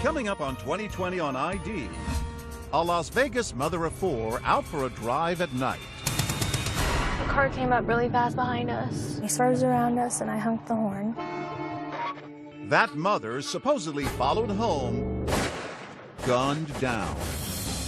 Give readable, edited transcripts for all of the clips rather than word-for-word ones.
Coming up on 2020 on ID, a Las Vegas mother of four out for a drive at night. The car came up really fast behind us. He swerves around us and I honked the horn. That mother supposedly followed home, gunned down.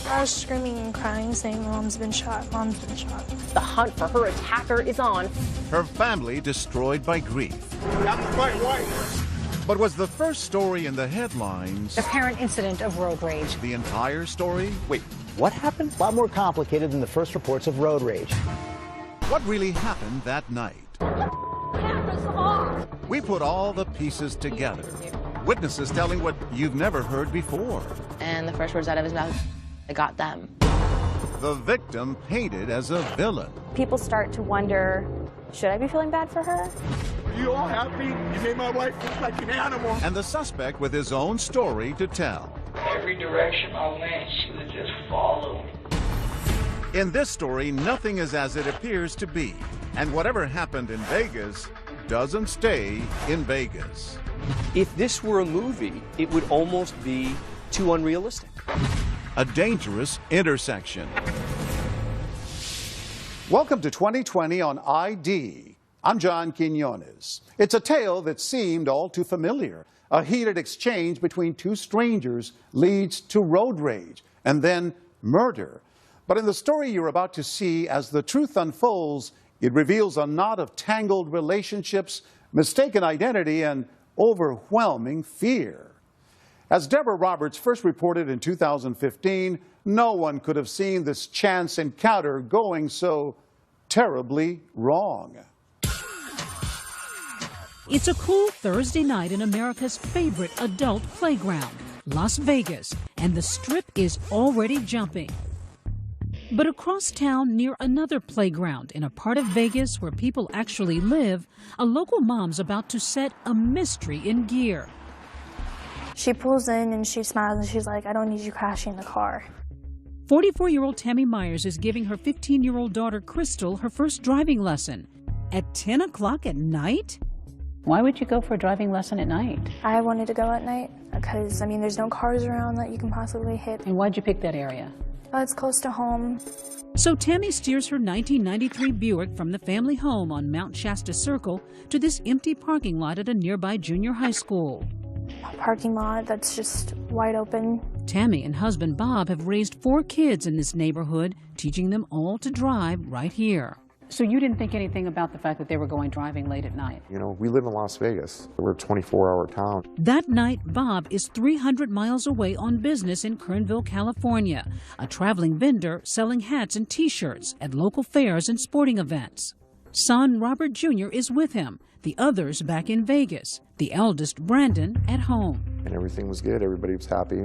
I was screaming and crying, saying, "Mom's been shot, Mom's been shot." The hunt for her attacker is on. Her family destroyed by grief. I'm quite white. But was the first story in the headlines Apparent incident of road rage. the entire story? Wait, what happened? A lot more complicated than the first reports of road rage. What really happened that night? We put all the pieces together. Witnesses telling what you've never heard before. And the first words out of his mouth, I got them. The victim painted as a villain. People start to wonder, should I be feeling bad for her? You all happy? You made my wife look like an animal. And the suspect with his own story to tell. Every direction I went, she would just follow. In this story, nothing is as it appears to be. And whatever happened in Vegas doesn't stay in Vegas. If this were a movie, it would almost be too unrealistic. A dangerous intersection. Welcome to 2020 on ID. I'm John Quinones. It's a tale that seemed all too familiar. A heated exchange between two strangers leads to road rage and then murder. But in the story you're about to see, as the truth unfolds, it reveals a knot of tangled relationships, mistaken identity, and overwhelming fear. As Deborah Roberts first reported in 2015, no one could have seen this chance encounter going so terribly wrong. It's a cool Thursday night in America's favorite adult playground, Las Vegas, and the Strip is already jumping. But across town, near another playground in a part of Vegas where people actually live, a local mom's about to set a mystery in gear. She pulls in and she smiles and she's like, "I don't need you crashing the car." 44-year-old Tammy Myers is giving her 15-year-old daughter, Crystal, her first driving lesson. At 10 o'clock at night? Why would you go for a driving lesson at night? I wanted to go at night because, there's no cars around that you can possibly hit. And why'd you pick that area? It's close to home. So Tammy steers her 1993 Buick from the family home on Mount Shasta Circle to this empty parking lot at a nearby junior high school. A parking lot that's just wide open. Tammy and husband Bob have raised 4 kids in this neighborhood, teaching them all to drive right here. So you didn't think anything about the fact that they were going driving late at night? We live in Las Vegas. We're a 24-hour town. That night, Bob is 300 miles away on business in Kernville, California, a traveling vendor selling hats and T-shirts at local fairs and sporting events. Son Robert Jr. is with him, the others back in Vegas, the eldest Brandon at home. And everything was good. Everybody was happy.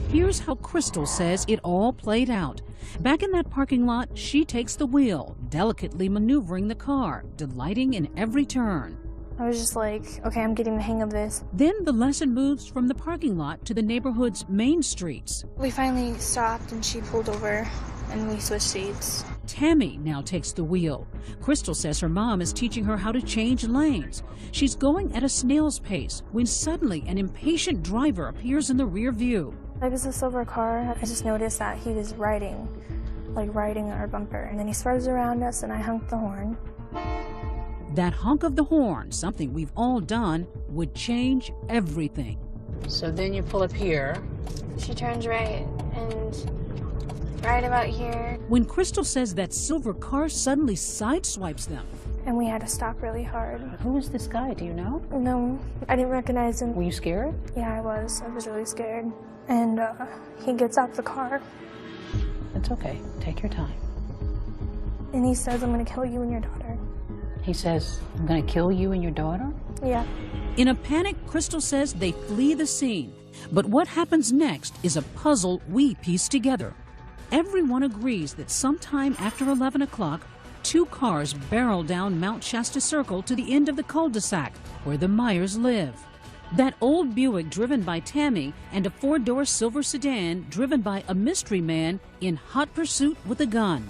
Here's how Crystal says it all played out. Back in that parking lot, she takes the wheel, delicately maneuvering the car, delighting in every turn. I was just like, okay, I'm getting the hang of this. Then the lesson moves from the parking lot to the neighborhood's main streets. We finally stopped and she pulled over and we switched seats. Tammy now takes the wheel. Crystal says her mom is teaching her how to change lanes. She's going at a snail's pace when suddenly an impatient driver appears in the rear view. It was a silver car. I just noticed that he was riding our bumper. And then he swerves around us and I honked the horn. That honk of the horn, something we've all done, would change everything. So then you pull up here. She turns right and right about here. When Crystal says that silver car suddenly sideswipes them. And we had to stop really hard. Who is this guy? Do you know? No, I didn't recognize him. Were you scared? Yeah, I was. I was really scared. And he gets out the car. It's okay. Take your time. And he says, "I'm going to kill you and your daughter." He says, "I'm going to kill you and your daughter?" Yeah. In a panic, Crystal says they flee the scene. But what happens next is a puzzle we piece together. Everyone agrees that sometime after 11 o'clock, 2 cars barrel down Mount Shasta Circle to the end of the cul-de-sac where the Myers live. That old Buick driven by Tammy and a 4-door silver sedan driven by a mystery man in hot pursuit with a gun.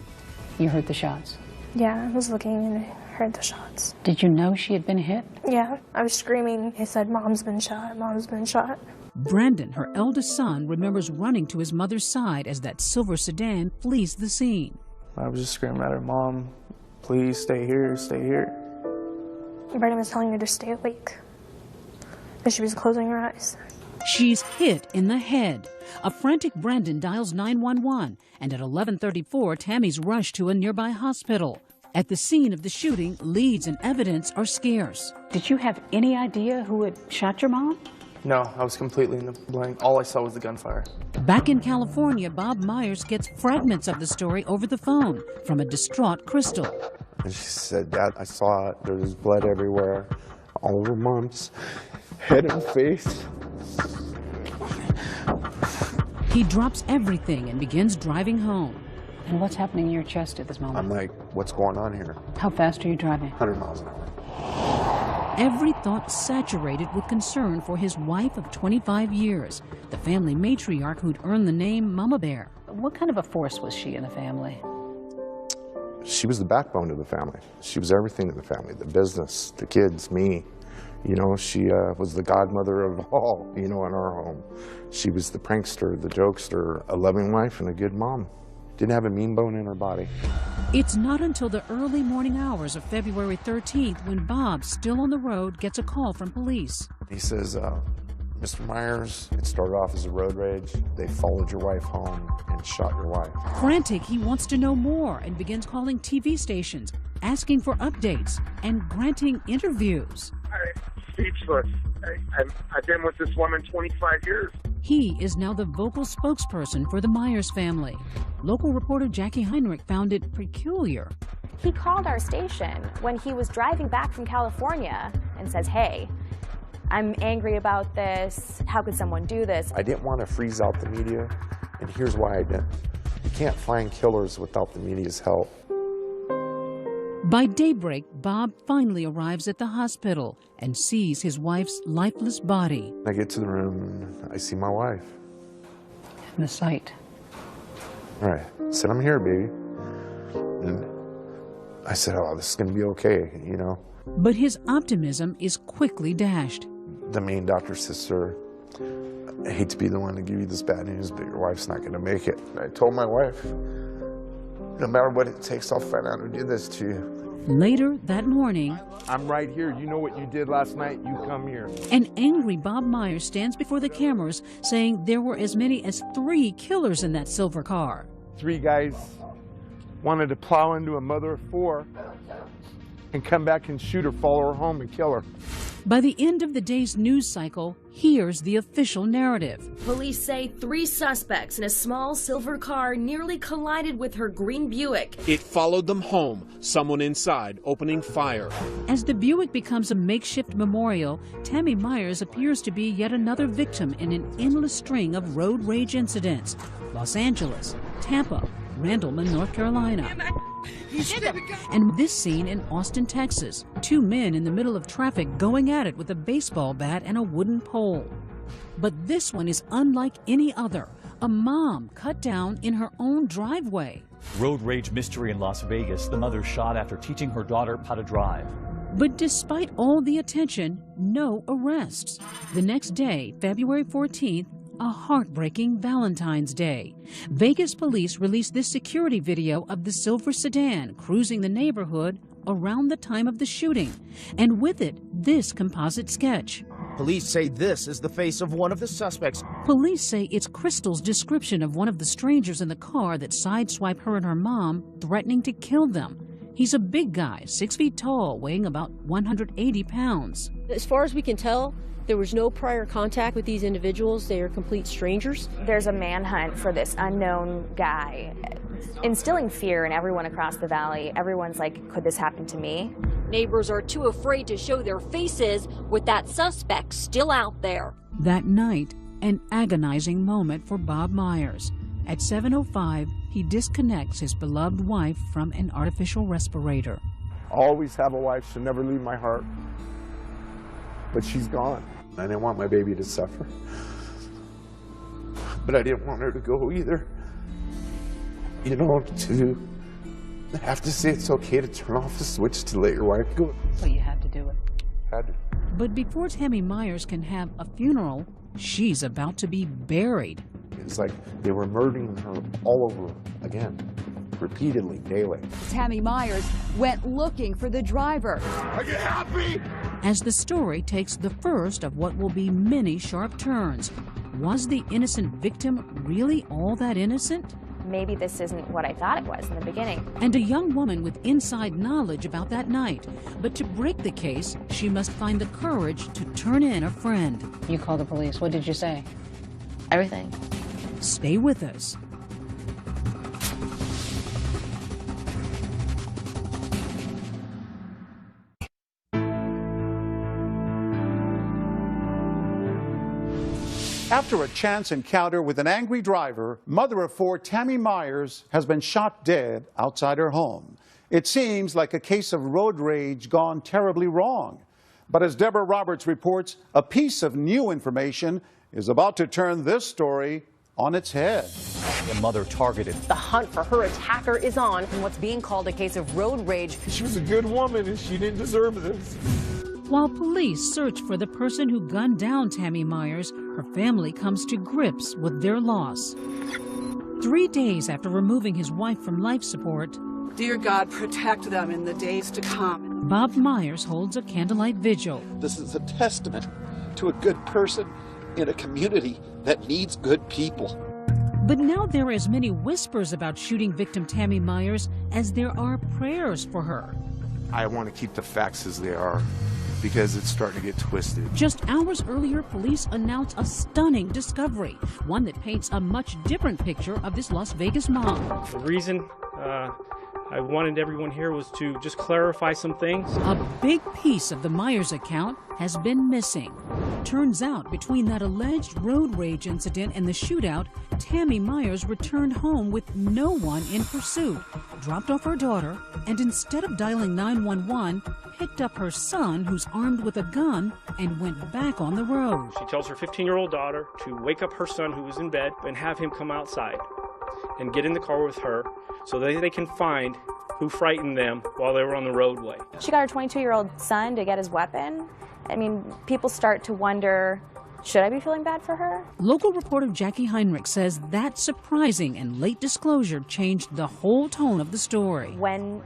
You heard the shots? Yeah, I was looking and heard the shots. Did you know she had been hit? Yeah, I was screaming. He said, "Mom's been shot, Mom's been shot." Brandon, her eldest son, remembers running to his mother's side as that silver sedan flees the scene. I was just screaming at her, "Mom, please stay here, stay here." Brandon was telling her to stay awake, but she was closing her eyes. She's hit in the head. A frantic Brandon dials 911, and at 11:34, Tammy's rushed to a nearby hospital. At the scene of the shooting, leads and evidence are scarce. Did you have any idea who had shot your mom? No, I was completely in the blank. All I saw was the gunfire. Back in California, Bob Myers gets fragments of the story over the phone from a distraught Crystal. And she said, "Dad, I saw it. There was blood everywhere, all over Mom's head and face." He drops everything and begins driving home. And what's happening in your chest at this moment? I'm like, what's going on here? How fast are you driving? 100 miles an hour. Every thought saturated with concern for his wife of 25 years, the family matriarch who'd earned the name Mama Bear. What kind of a force was she in the family? She was the backbone of the family. She was everything to the family, the business, the kids, me. You know, she was the godmother of all, you know, in our home. She was the prankster, the jokester, a loving wife and a good mom. Didn't have a mean bone in her body. It's not until the early morning hours of February 13th when Bob, still on the road, gets a call from police. He says, "Mr. Myers, it started off as a road rage. They followed your wife home and shot your wife." Frantic, he wants to know more and begins calling TV stations, asking for updates and granting interviews. I'm speechless. I've been with this woman 25 years. He is now the vocal spokesperson for the Myers family. Local reporter Jackie Heinrich found it peculiar. He called our station when he was driving back from California and says, "Hey, I'm angry about this. How could someone do this?" I didn't want to freeze out the media, and here's why I didn't. You can't find killers without the media's help. By daybreak, Bob finally arrives at the hospital and sees his wife's lifeless body. I get to the room and I see my wife. In the sight. All right. I said, "I'm here, baby." And I said, "Oh, this is going to be okay, you know." But his optimism is quickly dashed. The main doctor's sister, "I hate to be the one to give you this bad news, but your wife's not going to make it." And I told my wife, "No matter what it takes, I'll find out who did this to you." Later that morning, I'm right here. You know what you did last night? You come here. an angry Bob Myers stands before the cameras saying there were as many as 3 killers in that silver car. 3 guys wanted to plow into a mother of 4 and come back and shoot her, follow her home, and kill her. By the end of the day's news cycle, here's the official narrative. Police say 3 suspects in a small silver car nearly collided with her green Buick. It followed them home, someone inside opening fire. As the Buick becomes a makeshift memorial, Tammy Myers appears to be yet another victim in an endless string of road rage incidents. Los Angeles, Tampa, Randleman, North Carolina. And this scene in Austin, Texas. 2 men in the middle of traffic going at it with a baseball bat and a wooden pole. But this one is unlike any other. A mom cut down in her own driveway. Road rage mystery in Las Vegas. The mother shot after teaching her daughter how to drive. But despite all the attention, no arrests. The next day, February 14th, a heartbreaking Valentine's Day. Vegas police released this security video of the silver sedan cruising the neighborhood around the time of the shooting, and with it, this composite sketch. Police say this is the face of one of the suspects. Police say it's Crystal's description of one of the strangers in the car that sideswiped her and her mom, threatening to kill them. He's a big guy, 6 feet tall, weighing about 180 pounds. As far as we can tell, there was no prior contact with these individuals. They are complete strangers. There's a manhunt for this unknown guy, instilling fear in everyone across the valley. Everyone's like, could this happen to me? Neighbors are too afraid to show their faces with that suspect still out there. That night, an agonizing moment for Bob Myers. At 7:05, he disconnects his beloved wife from an artificial respirator. I'll always have a wife. She'll never leave my heart. But she's gone. I didn't want my baby to suffer, but I didn't want her to go either. You know, to have to say it's okay to turn off the switch to let your wife go. So you had to do it. Had to. But before Tammy Myers can have a funeral, she's about to be buried. It's like they were murdering her all over again, repeatedly, daily. Tammy Myers went looking for the driver. Are you happy? As the story takes the first of what will be many sharp turns, was the innocent victim really all that innocent? Maybe this isn't what I thought it was in the beginning. And a young woman with inside knowledge about that night. But to break the case, she must find the courage to turn in a friend. You called the police. What did you say? Everything. Stay with us. After a chance encounter with an angry driver, mother of 4 Tammy Myers has been shot dead outside her home. It seems like a case of road rage gone terribly wrong. But as Deborah Roberts reports, a piece of new information is about to turn this story on its head. A mother targeted. The hunt for her attacker is on in what's being called a case of road rage. She was a good woman and she didn't deserve this. While police search for the person who gunned down Tammy Myers, her family comes to grips with their loss. 3 days after removing his wife from life support, dear God, protect them in the days to come. Bob Myers holds a candlelight vigil. This is a testament to a good person in a community that needs good people. But now there are as many whispers about shooting victim Tammy Myers as there are prayers for her. I want to keep the facts as they are because it's starting to get twisted. Just hours earlier, police announced a stunning discovery, one that paints a much different picture of this Las Vegas mom. The reason I wanted everyone here was to just clarify some things. A big piece of the Myers account has been missing. Turns out, between that alleged road rage incident and the shootout, Tammy Myers returned home with no one in pursuit, dropped off her daughter, and instead of dialing 911, picked up her son, who's armed with a gun, and went back on the road. She tells her 15-year-old daughter to wake up her son, who was in bed, and have him come outside and get in the car with her so that they can find who frightened them while they were on the roadway. She got her 22-year-old son to get his weapon. I mean, people start to wonder, should I be feeling bad for her? Local reporter Jackie Heinrich says that surprising and late disclosure changed the whole tone of the story. When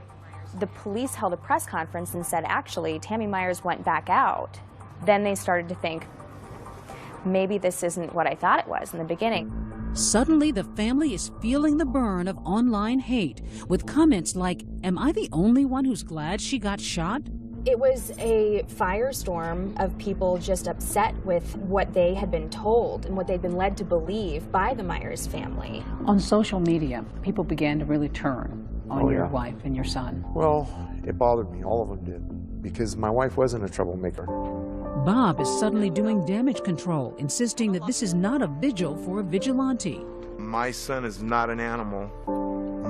the police held a press conference and said, actually, Tammy Myers went back out, then they started to think, maybe this isn't what I thought it was in the beginning. Suddenly, the family is feeling the burn of online hate, with comments like, "Am I the only one who's glad she got shot?" It was a firestorm of people just upset with what they had been told and what they'd been led to believe by the Myers family. On social media, people began to really turn on your wife and your son. Well, it bothered me. All of them did. Because my wife wasn't a troublemaker. Bob is suddenly doing damage control, insisting that this is not a vigil for a vigilante. My son is not an animal.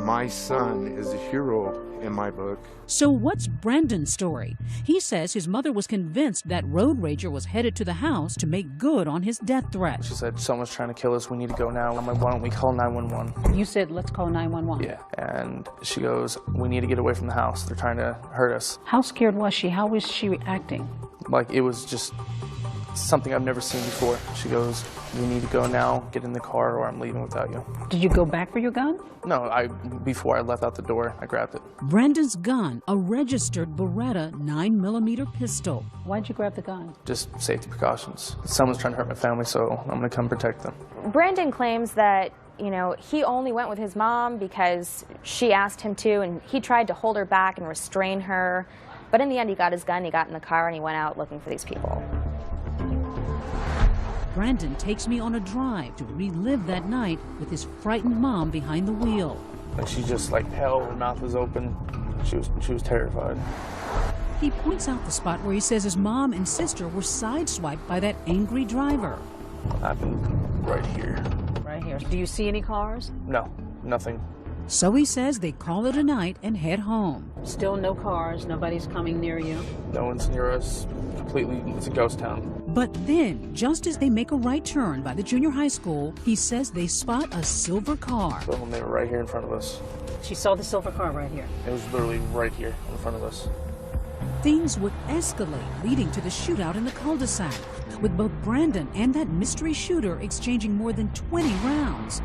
My son is a hero in my book. So what's Brandon's story? He says his mother was convinced that road rager was headed to the house to make good on his death threat. She said, someone's trying to kill us, we need to go now. I'm like, why don't we call 911? You said, let's call 911. Yeah, and she goes, we need to get away from the house. They're trying to hurt us. How scared was she? How was she reacting? Like, it was just something I've never seen before. She goes, we need to go now, get in the car, or I'm leaving without you. Did you go back for your gun? No, before I left out the door, I grabbed it. Brandon's gun, a registered Beretta 9mm pistol. Why'd you grab the gun? Just safety precautions. Someone's trying to hurt my family, so I'm gonna come protect them. Brandon claims that, you know, he only went with his mom because she asked him to, and he tried to hold her back and restrain her. But in the end, he got his gun, he got in the car, and he went out looking for these people. Brandon takes me on a drive to relive that night with his frightened mom behind the wheel. And she just, like, hell, her mouth was open. She was terrified. He points out the spot where he says his mom and sister were sideswiped by that angry driver. Happened right here. Right here. Do you see any cars? No, nothing. So he says they call it a night and head home. Still no cars, nobody's coming near you. No one's near us. Completely, it's a ghost town. But then, just as they make a right turn by the junior high school, he says they spot a silver car. So they were right here in front of us. She saw the silver car right here. It was literally right here in front of us. Things would escalate, leading to the shootout in the cul-de-sac, with both Brandon and that mystery shooter exchanging more than 20 rounds.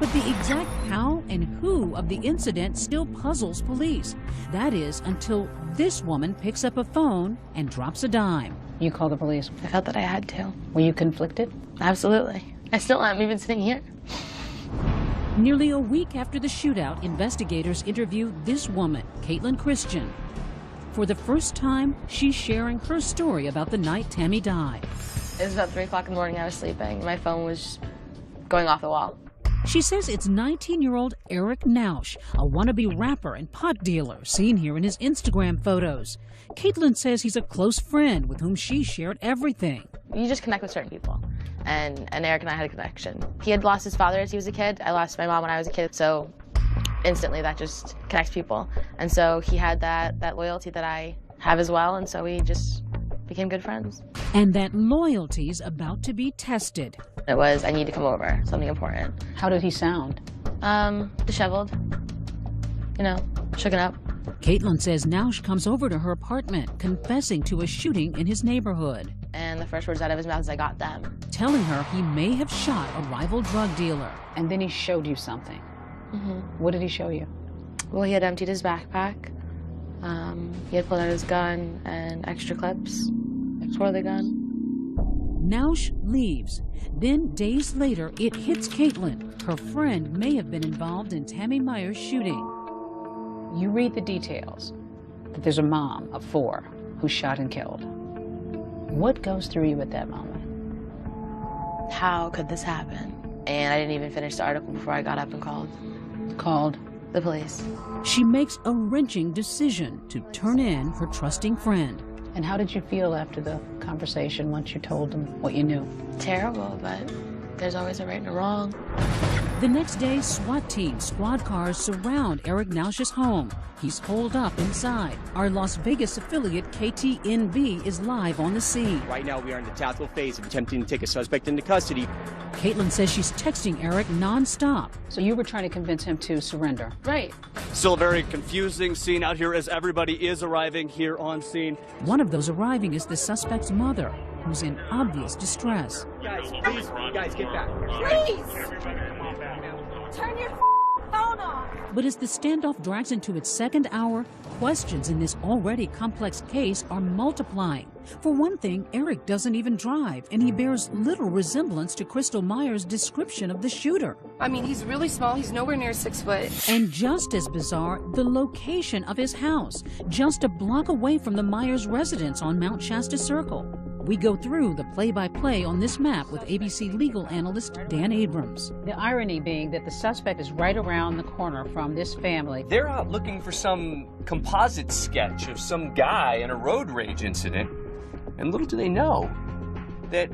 But the exact how and who of the incident still puzzles police. That is, until this woman picks up a phone and drops a dime. You called the police? I felt that I had to. Were you conflicted? Absolutely. I still am, even sitting here. Nearly a week after the shootout, investigators interview this woman, Caitlin Christian. For the first time, she's sharing her story about the night Tammy died. It was about 3 o'clock in the morning. I was sleeping. My phone was going off the wall. She says it's 19-year-old Eric Nausch, a wannabe rapper and pot dealer seen here in his Instagram photos. Caitlin says he's a close friend with whom she shared everything. You just connect with certain people, and Eric and I had a connection. He had lost his father as he was a kid. I lost my mom when I was a kid, so instantly that just connects people. And so he had that loyalty that I have as well, and so we just became good friends. And that loyalty's about to be tested. It was, I need to come over, something important. How did he sound? Disheveled, you know, shooken up. Caitlin says Nausch comes over to her apartment, confessing to a shooting in his neighborhood. And the first words out of his mouth is, "I got them." Telling her he may have shot a rival drug dealer. And then he showed you something. Mm-hmm. What did he show you? Well, he had emptied his backpack. He had pulled out his gun and extra clips for the gun. Nausch leaves. Then, days later, it hits Caitlin. Her friend may have been involved in Tammy Myers' shooting. You read the details, that there's a mom of 4 who's shot and killed. What goes through you at that moment? How could this happen? And I didn't even finish the article before I got up and called. Called? The police. She makes a wrenching decision to turn in her trusting friend. And how did you feel after the conversation once you told them what you knew? Terrible, but there's always a right and a wrong. The next day, SWAT team squad cars surround Eric Nausch's home. He's holed up inside. Our Las Vegas affiliate, KTNV, is live on the scene. Right now, we are in the tactical phase of attempting to take a suspect into custody. Caitlin says she's texting Eric nonstop. So you were trying to convince him to surrender? Right. Still a very confusing scene out here as everybody is arriving here on scene. One of those arriving is the suspect's mother, who's in obvious distress. Guys, please, you guys, get back. Please! Turn your phone off! But as the standoff drags into its second hour, questions in this already complex case are multiplying. For one thing, Eric doesn't even drive, and he bears little resemblance to Crystal Myers' description of the shooter. I mean, he's really small. He's nowhere near 6 foot. And just as bizarre, the location of his house, just a block away from the Myers residence on Mount Shasta Circle. We go through the play-by-play on this map with ABC legal analyst Dan Abrams. The irony being that the suspect is right around the corner from this family. They're out looking for some composite sketch of some guy in a road rage incident, and little do they know that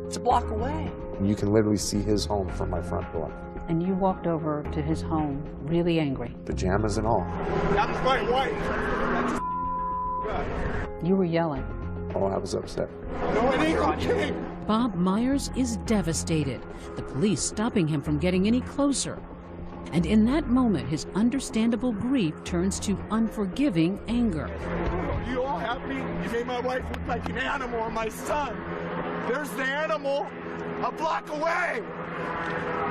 it's a block away. You can literally see his home from my front door. And you walked over to his home really angry. Pajamas and all. That's my wife. You were yelling. Oh, I was upset. No, it ain't okay. Bob Myers is devastated, the police stopping him from getting any closer. And in that moment, his understandable grief turns to unforgiving anger. You all happy? You made my wife look like an animal and my son. There's the animal a block away.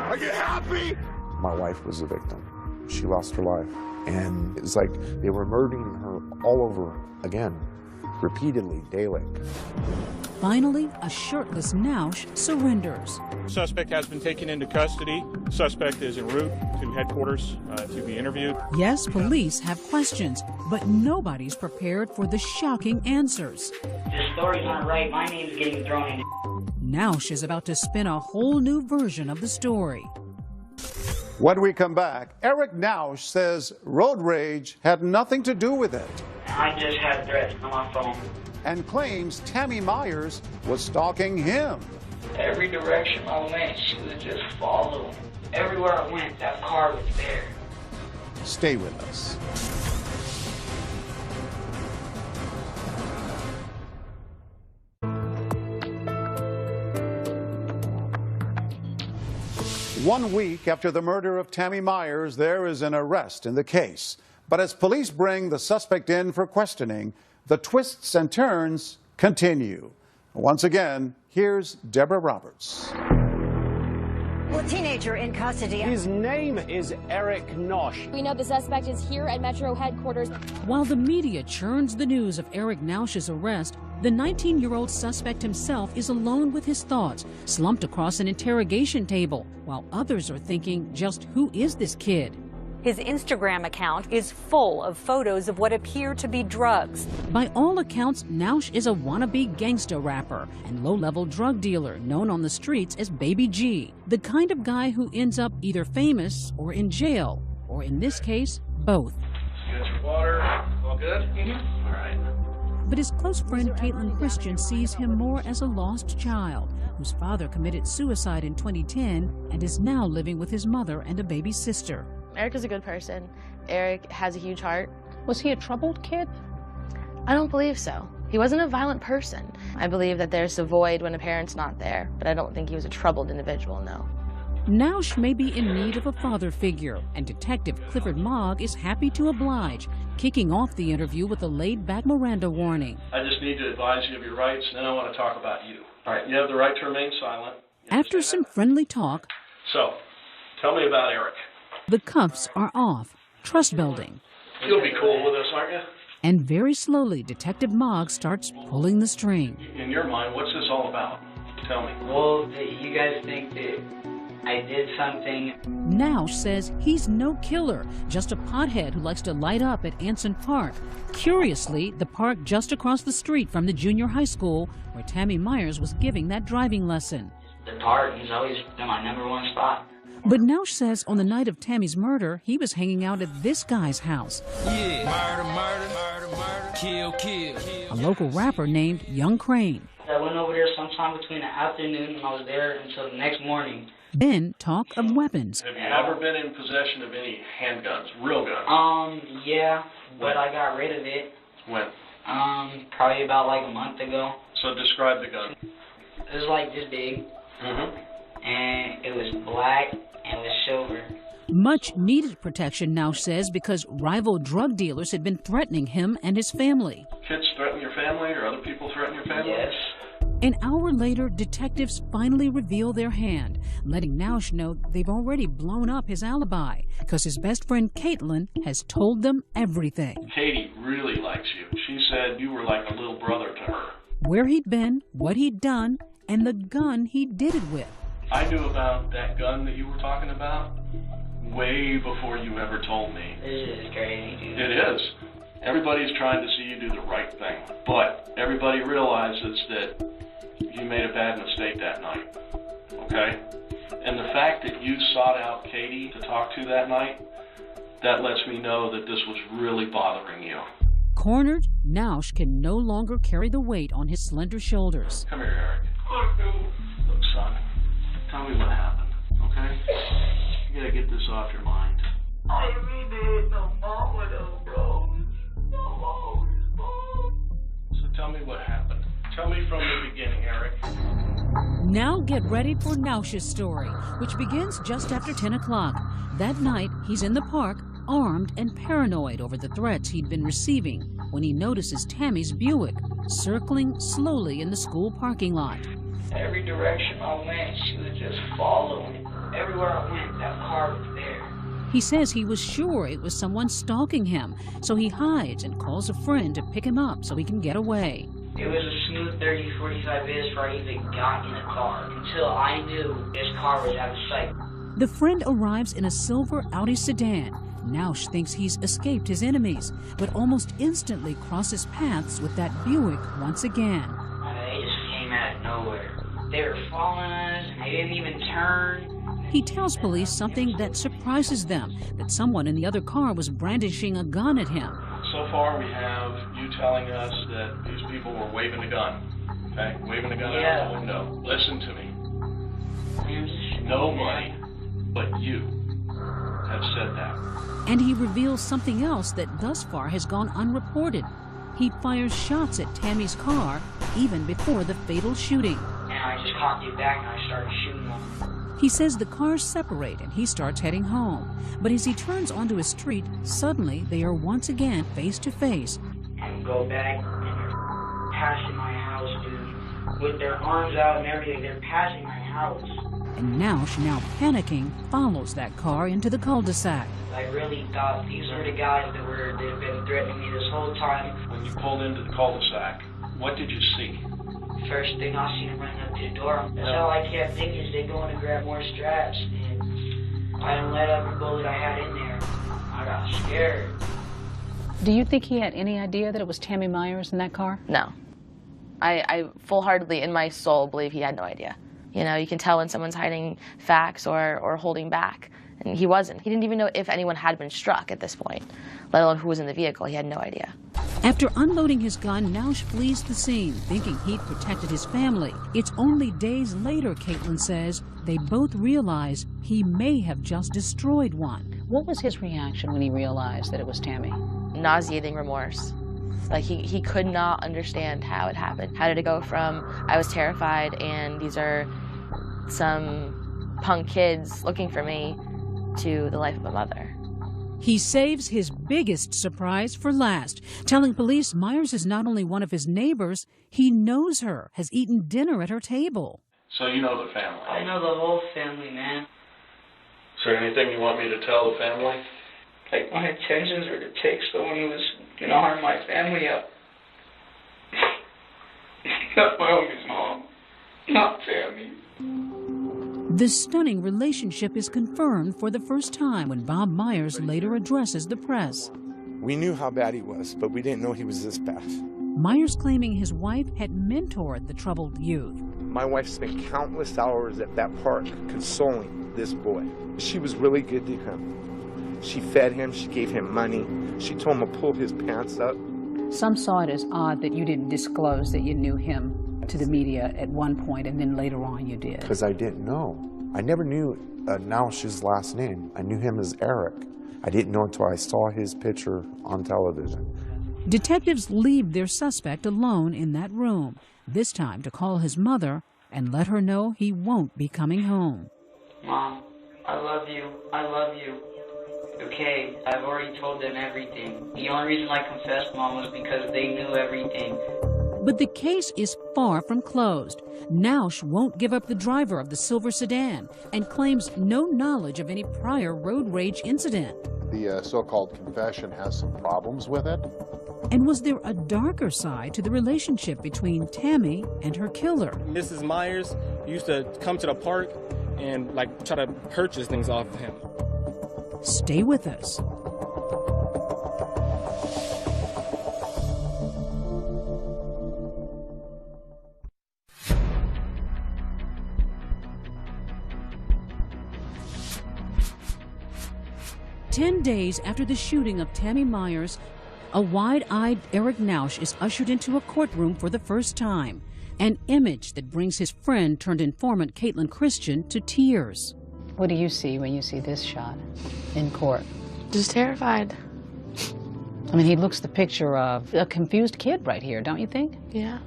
Are you happy? My wife was a victim. She lost her life. And it's like they were murdering her all over again. Repeatedly, daily. Finally, a shirtless Nausch surrenders. Suspect has been taken into custody. Suspect is en route to headquarters to be interviewed. Yes, police have questions, but nobody's prepared for the shocking answers. This story's not right. My name's getting thrown in. Nausch is about to spin a whole new version of the story. When we come back, Eric Nausch says road rage had nothing to do with it. I just had threats on my phone. And claims Tammy Myers was stalking him. Every direction I went, she would just follow. Everywhere I went, that car was there. Stay with us. 1 week after the murder of Tammy Myers, there is an arrest in the case. But as police bring the suspect in for questioning, the twists and turns continue. Once again, here's Deborah Roberts. Well, teenager in custody. His name is Eric Nausch. We know the suspect is here at Metro headquarters. While the media churns the news of Eric Nausch's arrest, the 19-year-old suspect himself is alone with his thoughts, slumped across an interrogation table, while others are thinking, just who is this kid? His Instagram account is full of photos of what appear to be drugs. By all accounts, Nausch is a wannabe gangster rapper and low-level drug dealer known on the streets as Baby G, the kind of guy who ends up either famous or in jail, or in this case, both. You got your water? All good? Mm-hmm. All right. But his close friend Caitlin Christian sees him more as a lost child whose father committed suicide in 2010 and is now living with his mother and a baby sister. Eric is a good person. Eric has a huge heart. Was he a troubled kid? I don't believe so. He wasn't a violent person. I believe that there's a void when a parent's not there, but I don't think he was a troubled individual, no. Nausch may be in need of a father figure, and Detective Clifford Mogg is happy to oblige, kicking off the interview with a laid-back Miranda warning. I just need to advise you of your rights, and then I want to talk about you. All right, you have the right to remain silent. After some friendly talk, So, tell me about Eric. the cuffs are off, trust building, You'll be cool with us, aren't you? and very slowly Detective Mogg starts pulling the string. In your mind, what's this all about? Tell me. Well, you guys think that I did something? Nausch says he's no killer, just a pothead who likes to light up at Anson Park. Curiously, the park just across the street from the junior high school where Tammy Myers was giving that driving lesson. The park has always been my #1 spot. But Nausch says on the night of Tammy's murder, he was hanging out at this guy's house, Yeah, murder, murder, murder, murder, kill, kill. a local rapper named Young Crane. I went over there sometime between the afternoon and I was there until the next morning. Then talk of weapons. Have you ever been in possession of any handguns, real guns? Yeah, but I got rid of it. When? Probably about like a month ago. So describe the gun. It was like this big, Mm-hmm. and it was black and it was silver. Much needed protection, Nausch says, because rival drug dealers had been threatening him and his family. Kids threaten your family or other people threaten your family? Yes. An hour later, detectives finally reveal their hand, letting Nausch know they've already blown up his alibi, because his best friend Caitlin has told them everything. Katie really likes you. She said you were like a little brother to her. Where he'd been, what he'd done, and the gun he did it with. I knew about that gun that you were talking about way before you ever told me. This is crazy, dude. It is. Everybody's trying to see you do the right thing, but everybody realizes that you made a bad mistake that night, okay? And the fact that you sought out Katie to talk to that night, that lets me know that this was really bothering you. Cornered, Nausch can no longer carry the weight on his slender shoulders. Come here, Eric. Look, son, tell me what happened, okay? You gotta get this off your mind. I really no more of those. So tell me what happened. Tell me from the beginning, Eric. Now get ready for Nausch's story, which begins just after 10 o'clock. That night, he's in the park, armed and paranoid over the threats he'd been receiving, when he notices Tammy's Buick circling slowly in the school parking lot. Every direction I went, she was just following. Everywhere I went, that car was there. He says he was sure it was someone stalking him, so he hides and calls a friend to pick him up so he can get away. It was a smooth 30, 45 minutes before I even got in the car, until I knew this car was out of sight. The friend arrives in a silver Audi sedan. Nausch thinks he's escaped his enemies, but almost instantly crosses paths with that Buick once again. They just came out of nowhere. They were following us, and they didn't even turn. He tells police something that surprises them, that someone in the other car was brandishing a gun at him. So far, we have you telling us that these people were waving a gun, okay? Waving a gun out the window. Listen to me. Nobody but you have said that. And he reveals something else that thus far has gone unreported. He fires shots at Tammy's car even before the fatal shooting. And I just cocked it back and I started shooting them. He says the cars separate and he starts heading home. But as he turns onto a street, suddenly they are once again face to face. And go back and they're passing my house, dude. With their arms out and everything, they're passing my house. And Nausch, now panicking, follows that car into the cul-de-sac. I really thought these were the guys that have been threatening me this whole time. When you pulled into the cul-de-sac, what did you see? First thing I seen them run up to the door. That's all I kept thinking is they going to grab more straps. And I didn't let every bullet I had in there. I got scared. Do you think he had any idea that it was Tammy Myers in that car? No. I full-heartedly, in my soul, believe he had no idea. You know, you can tell when someone's hiding facts or holding back. And he wasn't. He didn't even know if anyone had been struck at this point, let alone who was in the vehicle. He had no idea. After unloading his gun, Nausch flees the scene, thinking he'd protected his family. It's only days later, Caitlin says, they both realize he may have just destroyed one. What was his reaction when he realized that it was Tammy? Nauseating remorse. Like, he could not understand how it happened. How did it go from, I was terrified and these are some punk kids looking for me, to the life of a mother. He saves his biggest surprise for last, telling police Myers is not only one of his neighbors, he knows her, has eaten dinner at her table. So you know the family? I know the whole family, man. Is there anything you want me to tell the family? Like, my intentions were to take someone who was going to harm my family up. Not my homie's mom. Not Tammy. The stunning relationship is confirmed for the first time when Bob Myers later addresses the press. We knew how bad he was, but we didn't know he was this bad. Myers claiming his wife had mentored the troubled youth. My wife spent countless hours at that park consoling this boy. She was really good to him. She fed him, she gave him money, she told him to pull his pants up. Some saw it as odd that you didn't disclose that you knew him to the media at one point, and then later on you did. Because I didn't know. I never knew Nausch's last name. I knew him as Eric. I didn't know until I saw his picture on television. Detectives leave their suspect alone in that room, this time to call his mother and let her know he won't be coming home. Mom, I love you. I love you. Okay, I've already told them everything. The only reason I confessed, Mom, was because they knew everything. But the case is far from closed. Nausch won't give up the driver of the silver sedan and claims no knowledge of any prior road rage incident. The so-called confession has some problems with it. And was there a darker side to the relationship between Tammy and her killer? Mrs. Myers used to come to the park and try to purchase things off of him. Stay with us. "10 days after the shooting of Tammy Myers, a wide-eyed Eric Nausch is ushered into a courtroom for the first time, an image that brings his friend turned informant Caitlin Christian to tears. What do you see when you see this shot in court? Just terrified. I mean, he looks the picture of a confused kid right here, don't you think? Yeah.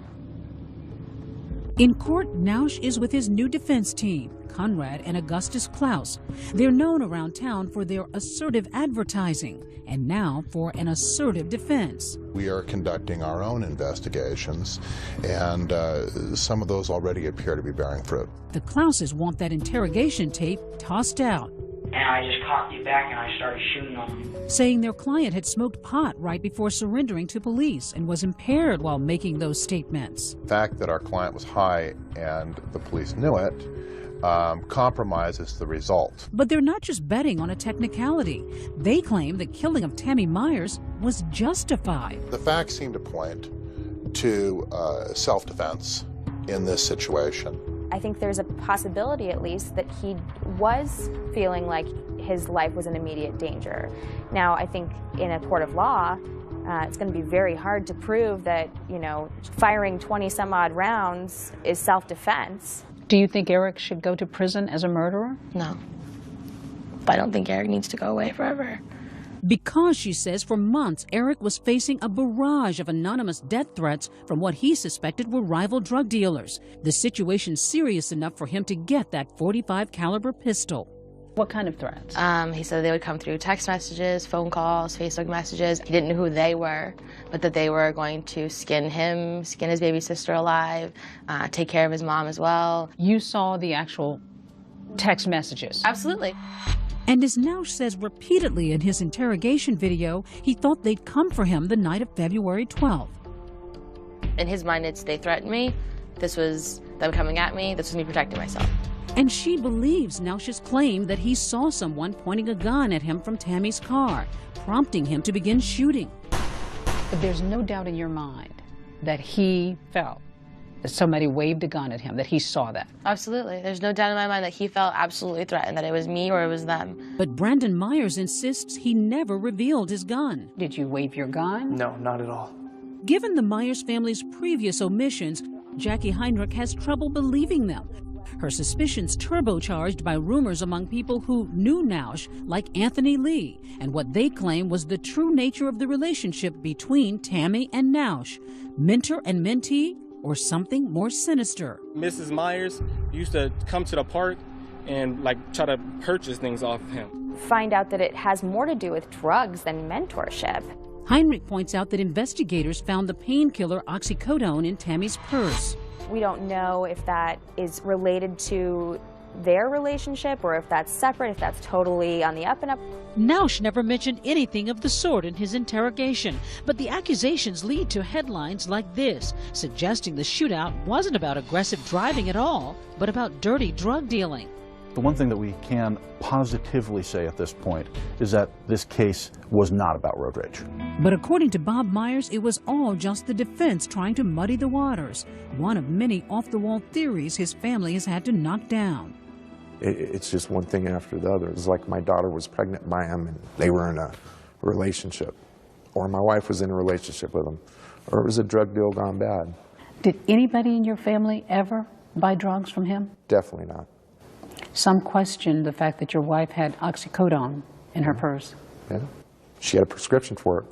In court, Nausch is with his new defense team, Conrad and Augustus Klaus. They're known around town for their assertive advertising, and now for an assertive defense. We are conducting our own investigations, and some of those already appear to be bearing fruit. The Klauses want that interrogation tape tossed out, And I just cocked it back and I started shooting on him. saying their client had smoked pot right before surrendering to police and was impaired while making those statements. The fact that our client was high and the police knew it compromises the result. But they're not just betting on a technicality. They claim the killing of Tammy Myers was justified. The facts seem to point to self-defense in this situation. I think there's a possibility, at least, that he was feeling like his life was in immediate danger. Now, I think in a court of law, it's going to be very hard to prove that, firing 20-some-odd rounds is self-defense. Do you think Eric should go to prison as a murderer? No. But I don't think Eric needs to go away forever. Because, she says, for months, Eric was facing a barrage of anonymous death threats from what he suspected were rival drug dealers. The situation serious enough for him to get that .45 caliber pistol. What kind of threats? He said they would come through text messages, phone calls, Facebook messages. He didn't know who they were, but that they were going to skin him, skin his baby sister alive, take care of his mom as well. You saw the actual text messages? Absolutely. And as Nausch says repeatedly in his interrogation video, he thought they'd come for him the night of February 12th. In his mind, it's they threatened me. This was them coming at me. This was me protecting myself. And she believes Nausch's claim that he saw someone pointing a gun at him from Tammy's car, prompting him to begin shooting. But there's no doubt in your mind that he felt that somebody waved a gun at him, that he saw that. Absolutely. There's no doubt in my mind that he felt absolutely threatened, that it was me or it was them. But Brandon Myers insists he never revealed his gun. Did you wave your gun? No, not at all. Given the Myers family's previous omissions, Jackie Heinrich has trouble believing them. Her suspicions turbocharged by rumors among people who knew Nausch, like Anthony Lee, and what they claim was the true nature of the relationship between Tammy and Nausch, mentor and mentee, or something more sinister. Mrs. Myers used to come to the park and try to purchase things off of him. Find out that it has more to do with drugs than mentorship. Heinrich points out that investigators found the painkiller oxycodone in Tammy's purse. We don't know if that is related to their relationship or if that's separate, if that's totally on the up and up. Nausch never mentioned anything of the sort in his interrogation, but the accusations lead to headlines like this, suggesting the shootout wasn't about aggressive driving at all, but about dirty drug dealing. The one thing that we can positively say at this point is that this case was not about road rage. But according to Bob Myers, it was all just the defense trying to muddy the waters, one of many off-the-wall theories his family has had to knock down. It's just one thing after the other. It's like my daughter was pregnant by him and they were in a relationship, or my wife was in a relationship with him, or it was a drug deal gone bad. Did anybody in your family ever buy drugs from him? Definitely not. Some questioned the fact that your wife had oxycodone in her purse. Yeah. She had a prescription for it.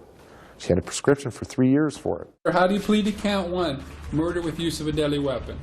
She had a prescription for 3 years for it. How do you plead to count 1, murder with use of a deadly weapon?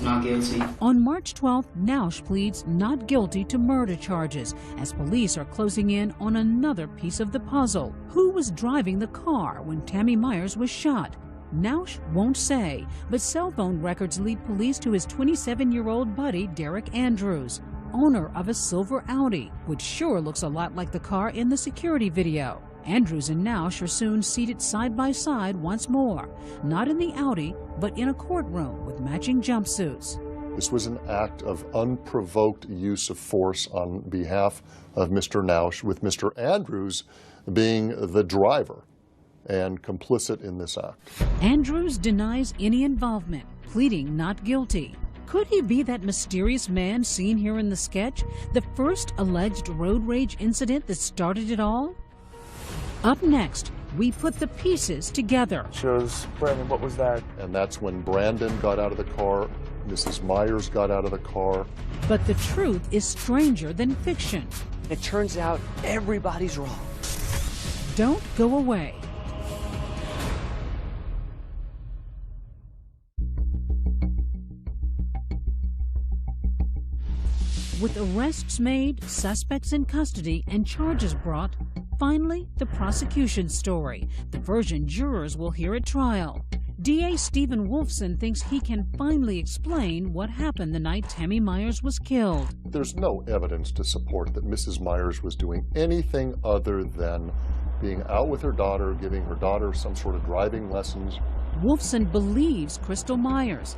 Not guilty. On March 12th, Nausch pleads not guilty to murder charges as police are closing in on another piece of the puzzle. Who was driving the car when Tammy Myers was shot? Nausch won't say, but cell phone records lead police to his 27-year-old buddy, Derek Andrews, owner of a silver Audi, which sure looks a lot like the car in the security video. Andrews and Nausch are soon seated side by side once more, not in the Audi, but in a courtroom with matching jumpsuits. This was an act of unprovoked use of force on behalf of Mr. Nausch, with Mr. Andrews being the driver and complicit in this act. Andrews denies any involvement, pleading not guilty. Could he be that mysterious man seen here in the sketch, the first alleged road rage incident that started it all? Up next, we put the pieces together. Shows, Brandon, what was that? And that's when Brandon got out of the car, Mrs. Myers got out of the car. But the truth is stranger than fiction. It turns out everybody's wrong. Don't go away. With arrests made, suspects in custody, and charges brought, finally, the prosecution's story, the version jurors will hear at trial. DA Stephen Wolfson thinks he can finally explain what happened the night Tammy Myers was killed. There's no evidence to support that Mrs. Myers was doing anything other than being out with her daughter, giving her daughter some sort of driving lessons. Wolfson believes Crystal Myers.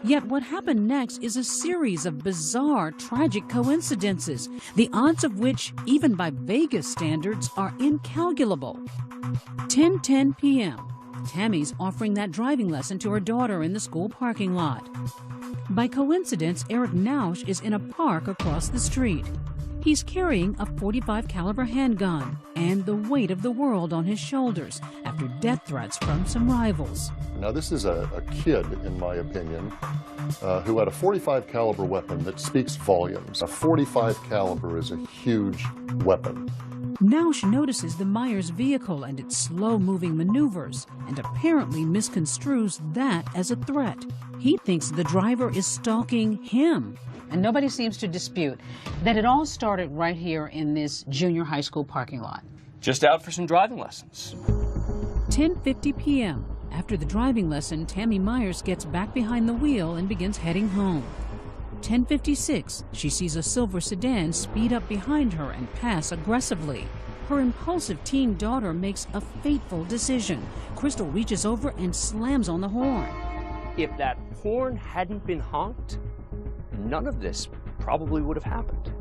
Yet what happened next is a series of bizarre, tragic coincidences, the odds of which, even by Vegas standards, are incalculable. 10:10 p.m. Tammy's offering that driving lesson to her daughter in the school parking lot. By coincidence, Eric Nausch is in a park across the street. He's carrying a .45 caliber handgun and the weight of the world on his shoulders after death threats from some rivals. Now this is a kid, in my opinion, who had a .45 caliber weapon that speaks volumes. A .45 caliber is a huge weapon. Nausch notices the Myers vehicle and its slow-moving maneuvers and apparently misconstrues that as a threat. He thinks the driver is stalking him. And nobody seems to dispute that it all started right here in this junior high school parking lot. Just out for some driving lessons. 10:50 p.m. After the driving lesson, Tammy Myers gets back behind the wheel and begins heading home. 10:56, she sees a silver sedan speed up behind her and pass aggressively. Her impulsive teen daughter makes a fateful decision. Crystal reaches over and slams on the horn. If that horn hadn't been honked, none of this probably would have happened.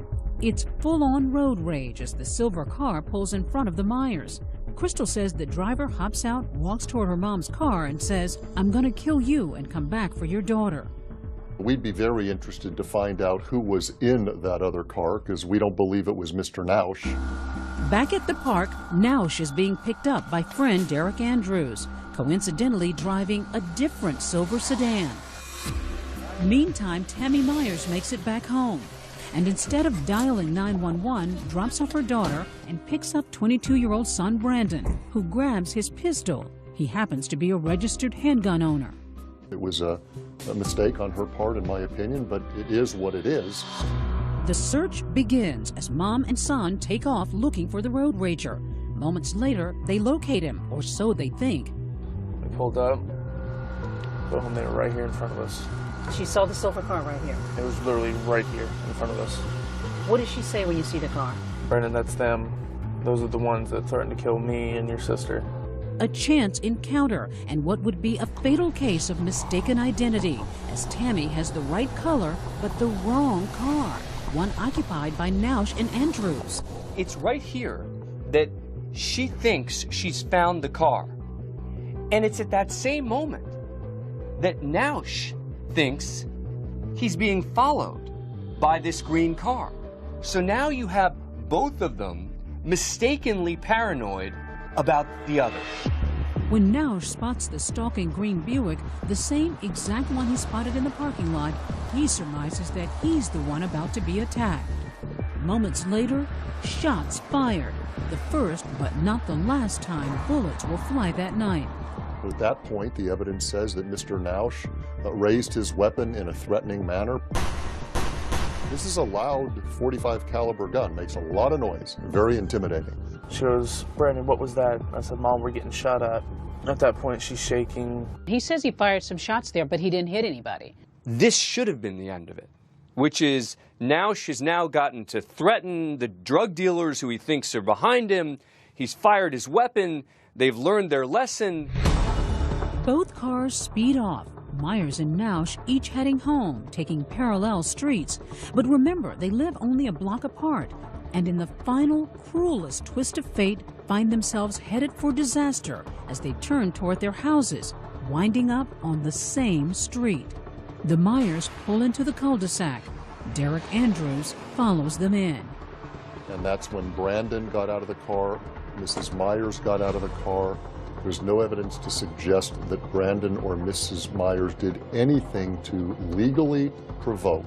It's full-on road rage as the silver car pulls in front of the Myers. Crystal says the driver hops out, walks toward her mom's car, and says, "I'm gonna kill you and come back for your daughter." We'd be very interested to find out who was in that other car, because we don't believe it was Mr. Nausch. Back at the park, Nausch is being picked up by friend Derek Andrews, coincidentally driving a different silver sedan. Meantime, Tammy Myers makes it back home, and instead of dialing 911, drops off her daughter and picks up 22-year-old son Brandon, who grabs his pistol. He happens to be a registered handgun owner. It was a mistake on her part, in my opinion, but it is what it is. The search begins as mom and son take off looking for the road rager. Moments later, they locate him, or so they think. We pulled up. Boom, they were right here in front of us. She saw the silver car right here. It was literally right here in front of us. What does she say when you see the car? Brandon, that's them. Those are the ones that threatened to kill me and your sister. A chance encounter and what would be a fatal case of mistaken identity, as Tammy has the right color but the wrong car, one occupied by Nausch and Andrews. It's right here that she thinks she's found the car. And it's at that same moment that Nausch thinks he's being followed by this green car. So now you have both of them mistakenly paranoid about the other. When Nausch spots the stalking green Buick, the same exact one he spotted in the parking lot, he surmises that he's the one about to be attacked. Moments later, shots fired. The first, but not the last time bullets will fly that night. At that point, the evidence says that Mr. Nausch raised his weapon in a threatening manner. This is a loud .45 caliber gun, makes a lot of noise, very intimidating. She goes, "Brandon, what was that?" I said, "Mom, we're getting shot at." At that point, she's shaking. He says he fired some shots there, but he didn't hit anybody. This should have been the end of it, which is Nausch has now gotten to threaten the drug dealers who he thinks are behind him. He's fired his weapon. They've learned their lesson. Both cars speed off. Myers and Nausch each heading home, taking parallel streets. But remember, they live only a block apart, and in the final, cruelest twist of fate, find themselves headed for disaster as they turn toward their houses, winding up on the same street. The Myers pull into the cul-de-sac. Derek Andrews follows them in. And that's when Brandon got out of the car, Mrs. Myers got out of the car. There's no evidence to suggest that Brandon or Mrs. Myers did anything to legally provoke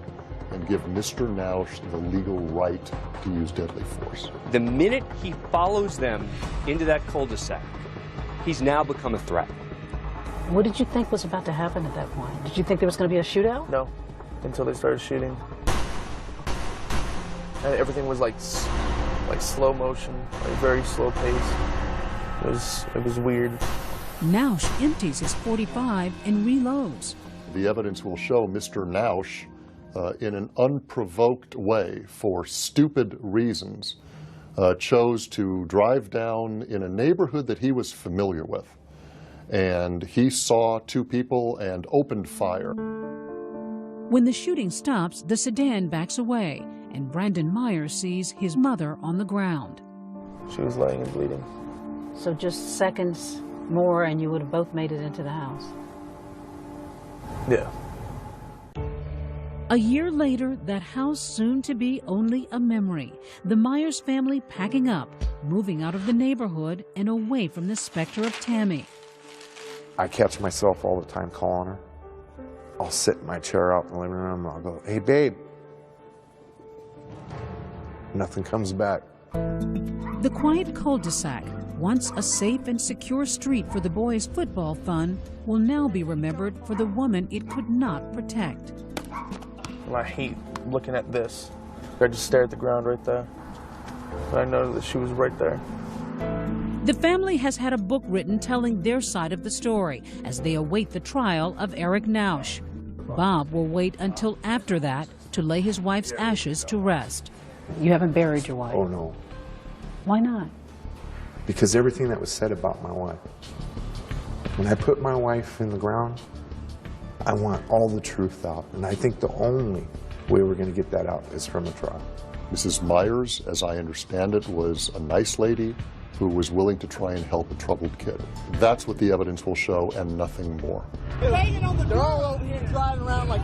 and give Mr. Nausch the legal right to use deadly force. The minute he follows them into that cul-de-sac, he's now become a threat. What did you think was about to happen at that point? Did you think there was going to be a shootout? No, until they started shooting. And everything was like slow motion, like very slow pace. It was weird. Nausch empties his .45 and reloads. The evidence will show Mr. Nausch, in an unprovoked way, for stupid reasons, chose to drive down in a neighborhood that he was familiar with. And he saw two people and opened fire. When the shooting stops, the sedan backs away, and Brandon Myers sees his mother on the ground. She was laying and bleeding. So just seconds more and you would have both made it into the house. Yeah. A year later, that house soon to be only a memory. The Myers family packing up, moving out of the neighborhood and away from the specter of Tammy. I catch myself all the time calling her. I'll sit in my chair out in the living room and I'll go, "Hey, babe." Nothing comes back. The quiet cul-de-sac, once a safe and secure street for the boys' football fun, will now be remembered for the woman it could not protect. I hate looking at this. I just stare at the ground right there. But I know that she was right there. The family has had a book written telling their side of the story as they await the trial of Eric Nausch. Bob will wait until after that to lay his wife's ashes to rest. You haven't buried your wife? Oh, no. Why not? Because everything that was said about my wife. When I put my wife in the ground, I want all the truth out. And I think the only way we're going to get that out is from a trial. Mrs. Myers, as I understand it, was a nice lady who was willing to try and help a troubled kid. That's what the evidence will show and nothing more. They're all over here driving around like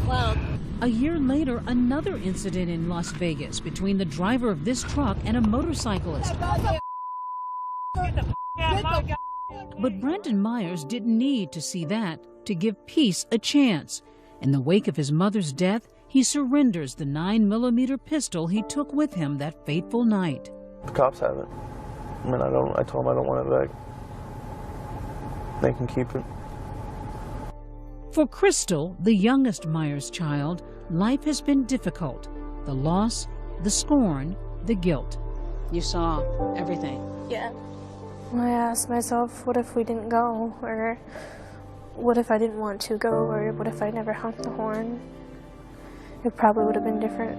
clowns. A year later, another incident in Las Vegas between the driver of this truck and a motorcyclist. But Brandon Myers didn't need to see that to give peace a chance. In the wake of his mother's death, he surrenders the 9mm pistol he took with him that fateful night. The cops have it. I mean, I told them I don't want it back. They can keep it. For Crystal, the youngest Myers child, life has been difficult. The loss, the scorn, the guilt. You saw everything. Yeah. I asked myself, what if we didn't go? Or what if I didn't want to go? Or what if I never honked the horn? It probably would have been different.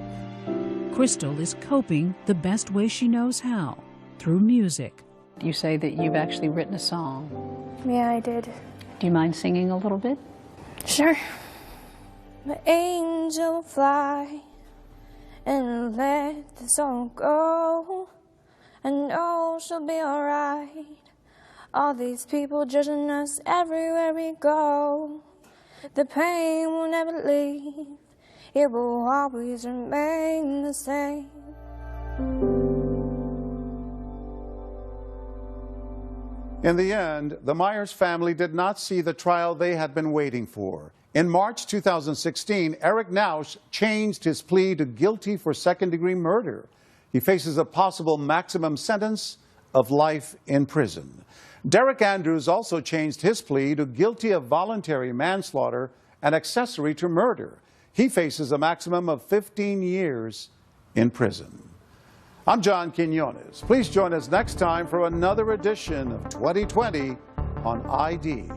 Crystal is coping the best way she knows how, through music. You say that you've actually written a song. Yeah, I did. Do you mind singing a little bit? Sure. The angel will fly and let the soul go. I know she'll be alright. All these people judging us everywhere we go. The pain will never leave. It will always remain the same. In the end, the Myers family did not see the trial they had been waiting for. In March 2016, Eric Nausch changed his plea to guilty for second-degree murder. He faces a possible maximum sentence of life in prison. Derek Andrews also changed his plea to guilty of voluntary manslaughter and accessory to murder. He faces a maximum of 15 years in prison. I'm John Quinones. Please join us next time for another edition of 2020 on ID.